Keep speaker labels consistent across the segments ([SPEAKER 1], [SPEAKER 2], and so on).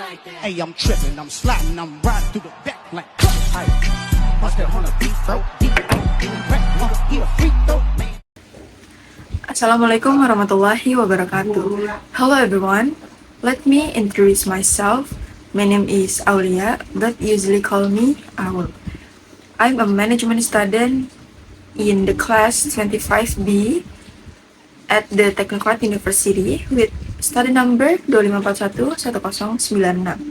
[SPEAKER 1] Hey, I'm tripping, I'm sliding, I'm riding through the back like hey, bust that on a beat, throw, deep, he a freak, though, man.
[SPEAKER 2] Assalamualaikum warahmatullahi wabarakatuh. Hello everyone. Let me introduce myself. My name is Aulia, but usually call me Aul. I'm a management student in the class 25B at the Technocrat University with study number 25411096.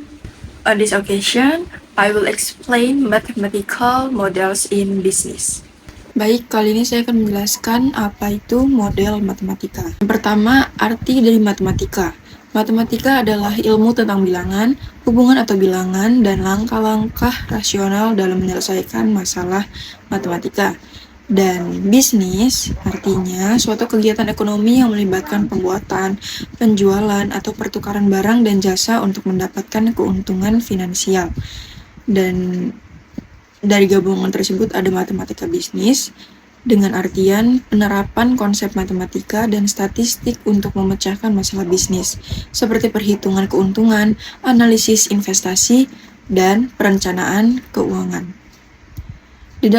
[SPEAKER 2] On this occasion, I will explain mathematical models in business. Baik, kali ini saya akan menjelaskan apa itu model matematika. Yang pertama, arti dari matematika. Matematika adalah ilmu tentang bilangan, hubungan atau bilangan, dan langkah-langkah rasional dalam menyelesaikan masalah matematika. Dan bisnis artinya suatu kegiatan ekonomi yang melibatkan pembuatan, penjualan, atau pertukaran barang dan jasa untuk mendapatkan keuntungan finansial. Dan dari gabungan tersebut ada matematika bisnis, dengan artian penerapan konsep matematika dan statistik untuk memecahkan masalah bisnis, seperti perhitungan keuntungan, analisis investasi, dan perencanaan keuangan. Di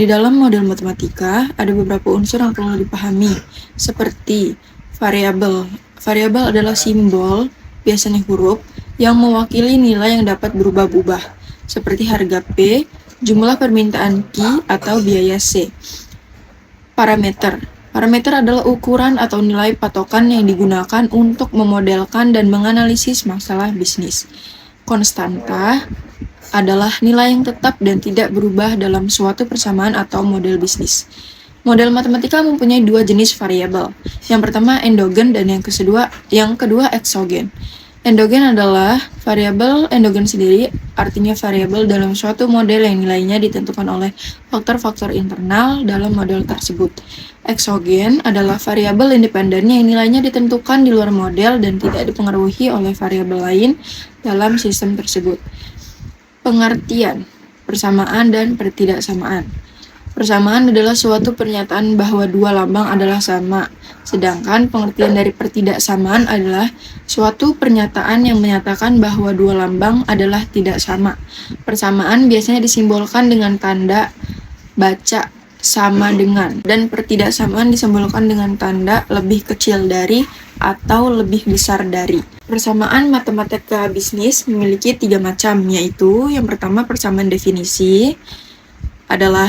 [SPEAKER 2] dalam model matematika, ada beberapa unsur yang perlu dipahami, seperti variabel. Variabel adalah simbol, biasanya huruf, yang mewakili nilai yang dapat berubah-ubah, seperti harga P, jumlah permintaan Q, atau biaya C. Parameter. Parameter adalah ukuran atau nilai patokan yang digunakan untuk memodelkan dan menganalisis masalah bisnis. Konstanta adalah nilai yang tetap dan tidak berubah dalam suatu persamaan atau model bisnis. Model matematika mempunyai dua jenis variabel. Yang pertama endogen dan yang kedua eksogen. Endogen adalah variabel endogen sendiri, artinya variabel dalam suatu model yang nilainya ditentukan oleh faktor-faktor internal dalam model tersebut. Eksogen adalah variabel independen yang nilainya ditentukan di luar model dan tidak dipengaruhi oleh variabel lain dalam sistem tersebut. Pengertian, persamaan dan pertidaksamaan. Persamaan adalah suatu pernyataan bahwa dua lambang adalah sama, sedangkan pengertian dari pertidaksamaan adalah suatu pernyataan yang menyatakan bahwa dua lambang adalah tidak sama. Persamaan biasanya disimbolkan dengan tanda baca sama dengan, dan pertidaksamaan disimbolkan dengan tanda lebih kecil dari atau lebih besar dari. Persamaan matematika bisnis memiliki 3 macam, yaitu yang pertama persamaan definisi adalah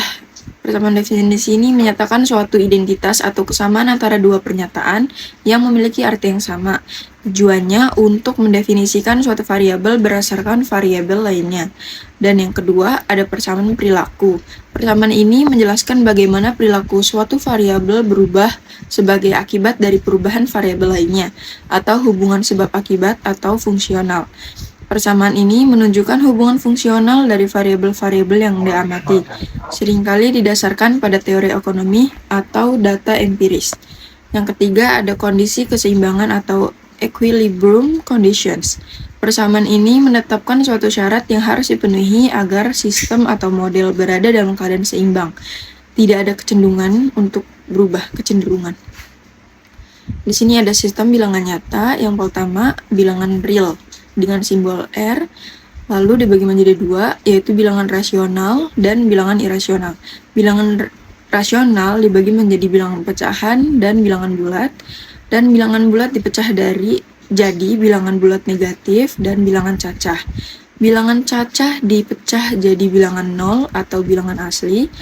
[SPEAKER 2] persamaan definisi ini menyatakan suatu identitas atau kesamaan antara dua pernyataan yang memiliki arti yang sama. Tujuannya untuk mendefinisikan suatu variabel berdasarkan variabel lainnya. Dan yang kedua ada persamaan perilaku. Persamaan ini menjelaskan bagaimana perilaku suatu variabel berubah sebagai akibat dari perubahan variabel lainnya, atau hubungan sebab akibat atau fungsional. Persamaan ini menunjukkan hubungan fungsional dari variabel-variabel yang diamati, seringkali didasarkan pada teori ekonomi atau data empiris. Yang ketiga ada kondisi keseimbangan atau equilibrium conditions. Persamaan ini menetapkan suatu syarat yang harus dipenuhi agar sistem atau model berada dalam keadaan seimbang. Tidak ada kecenderungan untuk berubah kecenderungan. Di sini ada sistem bilangan nyata. Yang pertama, bilangan real dengan simbol R, lalu dibagi menjadi dua, yaitu bilangan rasional dan bilangan irasional. Bilangan rasional dibagi menjadi bilangan pecahan dan bilangan bulat, dan bilangan bulat dipecah jadi bilangan bulat negatif dan bilangan cacah. Bilangan cacah dipecah jadi bilangan 0 atau bilangan asli.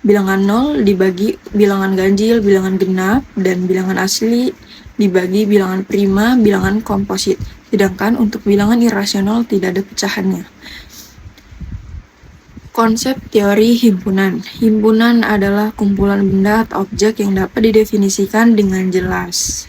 [SPEAKER 2] Bilangan 0 dibagi bilangan ganjil, bilangan genap, dan bilangan asli dibagi bilangan prima, bilangan komposit. Sedangkan untuk bilangan irasional tidak ada pecahannya. Konsep teori himpunan. Himpunan adalah kumpulan benda atau objek yang dapat didefinisikan dengan jelas.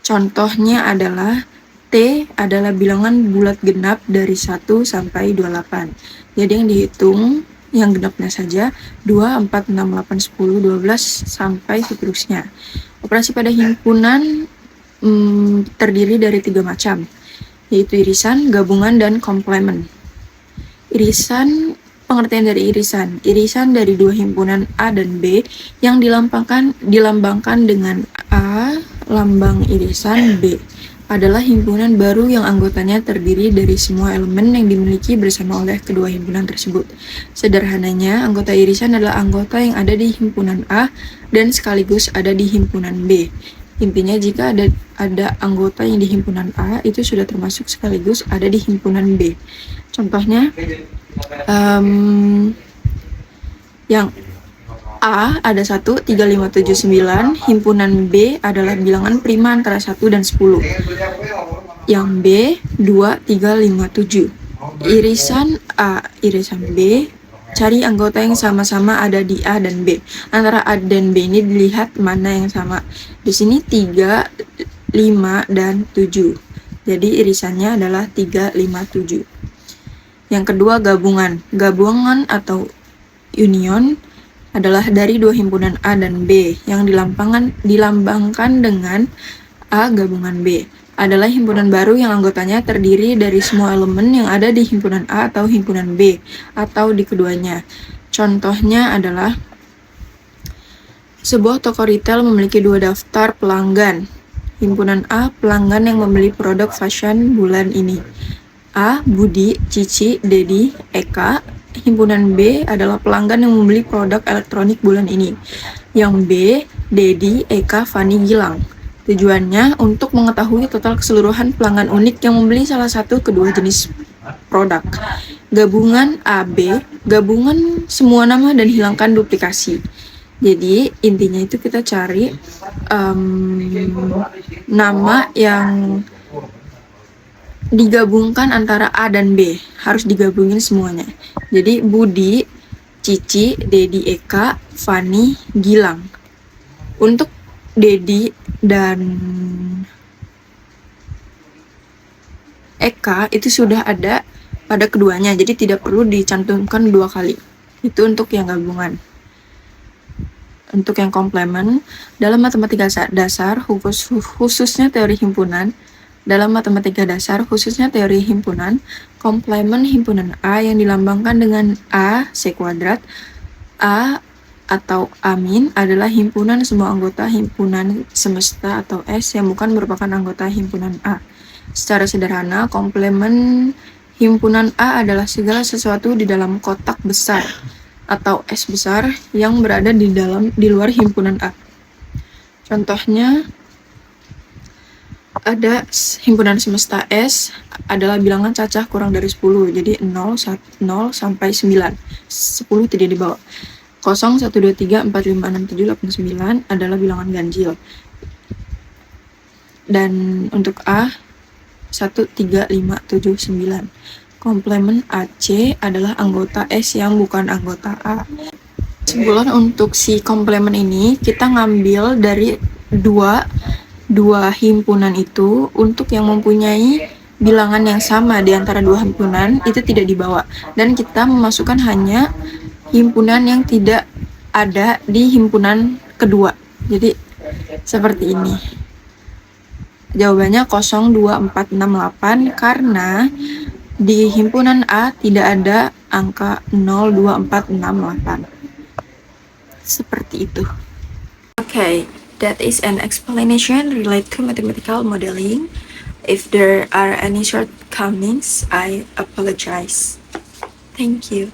[SPEAKER 2] Contohnya adalah T adalah bilangan bulat genap dari 1 sampai 28. Jadi yang dihitung yang genapnya saja 2, 4, 6, 8, 10, 12 sampai seterusnya. Operasi pada himpunan terdiri dari 3 macam, yaitu irisan, gabungan, dan komplement. Irisan, pengertian dari irisan. Irisan dari dua himpunan A dan B yang dilambangkan dengan A lambang irisan, B adalah himpunan baru yang anggotanya terdiri dari semua elemen yang dimiliki bersama oleh kedua himpunan tersebut. Sederhananya, anggota irisan adalah anggota yang ada di himpunan A dan sekaligus ada di himpunan B. Intinya, jika ada anggota yang di himpunan A, itu sudah termasuk sekaligus ada di himpunan B. Contohnya, yang A ada 1, 3, 5, 7, 9. Himpunan B adalah bilangan prima antara 1 dan 10. Yang B, 2, 3, 5, 7. Irisan A, irisan B. Cari anggota yang sama-sama ada di A dan B. Antara A dan B ini dilihat mana yang sama. Di sini 3, 5, dan 7. Jadi irisannya adalah 3, 5, 7. Yang kedua, gabungan. Gabungan atau union adalah dari dua himpunan A dan B yang dilambangkan dengan A gabungan B. Adalah himpunan baru yang anggotanya terdiri dari semua elemen yang ada di himpunan A atau himpunan B atau di keduanya. Contohnya adalah sebuah toko retail memiliki 2 daftar pelanggan. Himpunan A, pelanggan yang membeli produk fashion bulan ini. A, Budi, Cici, Dedi, Eka. Himpunan B adalah pelanggan yang membeli produk elektronik bulan ini. Yang B, Dedi, Eka, Fani, Gilang. Tujuannya untuk mengetahui total keseluruhan pelanggan unik yang membeli salah satu kedua jenis produk. Gabungan AB, gabungan semua nama dan hilangkan duplikasi. Jadi intinya itu kita cari nama yang digabungkan antara A dan B, harus digabungin semuanya. Jadi Budi, Cici, Dedi, Eka, Fani, Gilang. Untuk Dedi dan Eka itu sudah ada pada keduanya, jadi tidak perlu dicantumkan 2 kali. Itu untuk yang gabungan. Untuk yang komplement, dalam matematika dasar, khususnya teori himpunan, komplement himpunan A yang dilambangkan dengan A C kuadrat, A atau amin adalah himpunan semua anggota himpunan semesta atau S yang bukan merupakan anggota himpunan A. Secara sederhana, komplement himpunan A adalah segala sesuatu di dalam kotak besar atau S besar yang berada di luar himpunan A. Contohnya, ada himpunan semesta S adalah bilangan cacah kurang dari 10, jadi 0 sampai 9, 10 tidak dibawa. 0, 1, 2, 3, 4, 5, 6, 7, 8, 9 adalah bilangan ganjil. Dan untuk A, 1, 3, 5, 7, 9. Komplement AC adalah anggota S yang bukan anggota A. Kesimpulan untuk si komplement ini, kita ngambil dari dua himpunan itu. Untuk yang mempunyai bilangan yang sama di antara 2 himpunan itu tidak dibawa, dan kita memasukkan hanya himpunan yang tidak ada di himpunan kedua. Jadi seperti ini. Jawabannya 0, 2, 4, 6, 8 karena di himpunan A tidak ada angka 0, 2, 4, 6, 8. Seperti itu. Okay. That is an explanation related to mathematical modeling. If there are any shortcomings, I apologize. Thank you.